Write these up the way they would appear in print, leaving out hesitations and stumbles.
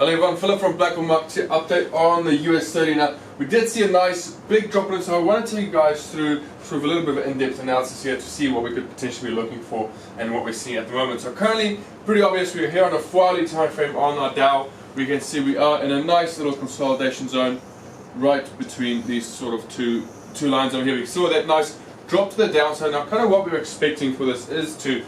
Hello everyone, Philip from BlackBull Market update on the US 30. Now, we did see a nice big drop in it, so I want to take you guys through sort of a little bit of in-depth analysis here to see what we could potentially be looking for and what we're seeing at the moment. So currently, pretty obvious, we're here on a 4-hourly time frame on our Dow. We can see we are in a nice little consolidation zone right between these sort of two lines over here. We saw that nice drop to the downside. Now, kind of what we're expecting for this is to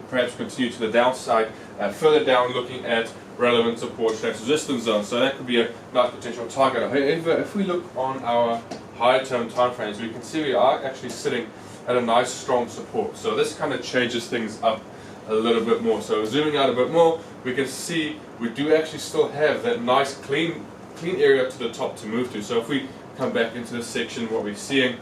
perhaps continue to the downside, further down, looking at relevant support / resistance zone. So that could be a nice potential target. However, if we look on our higher term time frames, we can see we are actually sitting at a nice strong support. So this kind of changes things up a little bit more. So zooming out a bit more, we can see we do actually still have that nice clean area to the top to move to. So if we come back into this section, what we're seeing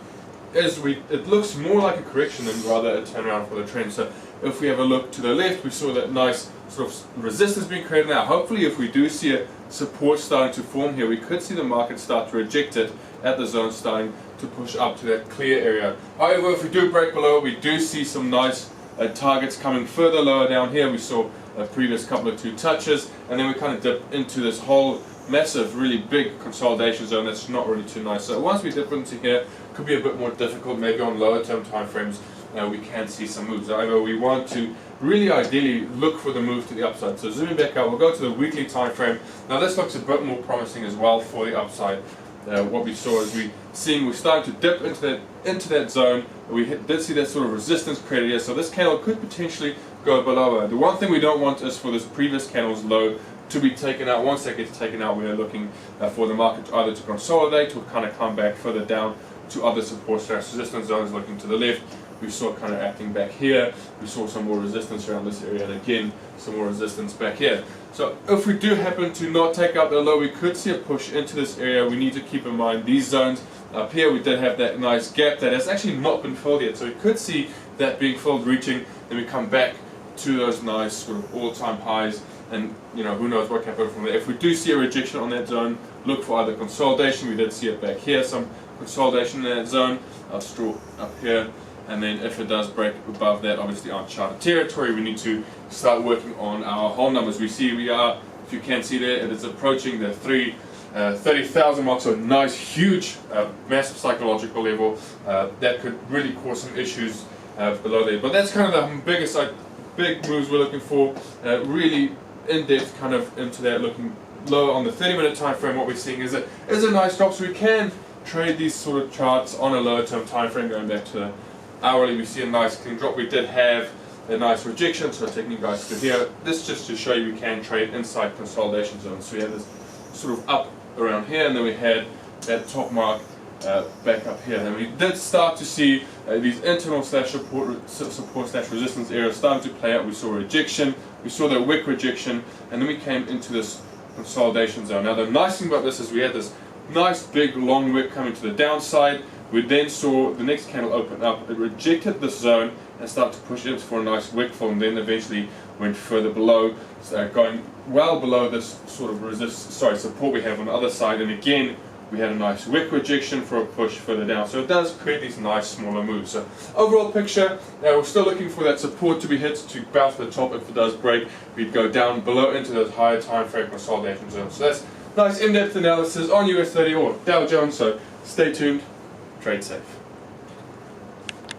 is it looks more like a correction than rather a turnaround for the trend. So if we have a look to the left, we saw that nice sort of resistance being created. Now hopefully if we do see a support starting to form here, we could see the market start to reject it at the zone, starting to push up to that clear area. However, if we do break below, we do see some nice targets coming further lower down here. We saw a previous couple of 2 touches, and then we kind of dip into this whole massive, really big consolidation zone that's not really too nice. So once we dip into here, it could be a bit more difficult, maybe on lower term time frames. We can see some moves. However, we want to really ideally look for the move to the upside. So zooming back out, we'll go to the weekly time frame. Now this looks a bit more promising as well for the upside. What we saw is we're starting to dip into that zone. We did see that sort of resistance created here. So this candle could potentially go below. The one thing we don't want is for this previous candle's low to be taken out. Once that gets taken out, we are looking for the market either to consolidate or kind of come back further down to other support / resistance zones. Looking to the left, we saw kind of acting back here. We saw some more resistance around this area, and again some more resistance back here. So if we do happen to not take out the low, we could see a push into this area. We need to keep in mind these zones up here. We did have that nice gap that has actually not been filled yet, so we could see that being filled, reaching, then we come back to those nice sort of all-time highs, and who knows what can happen from there. If we do see a rejection on that zone, look for either consolidation. We did see it back here, some consolidation in that zone. I'll draw up here. And then if it does break above that, obviously on charted territory, we need to start working on our whole numbers. We see we are, if you can see there, it is approaching the 30,000 mark, so a nice, huge, massive psychological level that could really cause some issues below there. But that's kind of the biggest, big moves we're looking for, really in-depth kind of into that, looking low on the 30-minute time frame. What we're seeing is a nice drop, so we can trade these sort of charts on a lower term time frame. Going back to the hourly, we see a nice clean drop. We did have a nice rejection, so taking you guys to here. This just to show you we can trade inside consolidation zones. So we had this sort of up around here, and then we had that top mark back up here. And we did start to see these internal support / resistance areas starting to play out. We saw rejection, we saw the wick rejection, and then we came into this consolidation zone. Now the nice thing about this is we had this nice big long wick coming to the downside. We then saw the next candle open up, it rejected this zone and started to push in for a nice wick fill, and then eventually went further below, going well below this sort of support we have on the other side, and again we had a nice wick rejection for a push further down. So it does create these nice smaller moves. So overall picture, we're still looking for that support to be hit to bounce to the top. If it does break, we'd go down below into those higher time frame consolidation zones. So that's nice in-depth analysis on US 30 or Dow Jones, so stay tuned. Trade safe.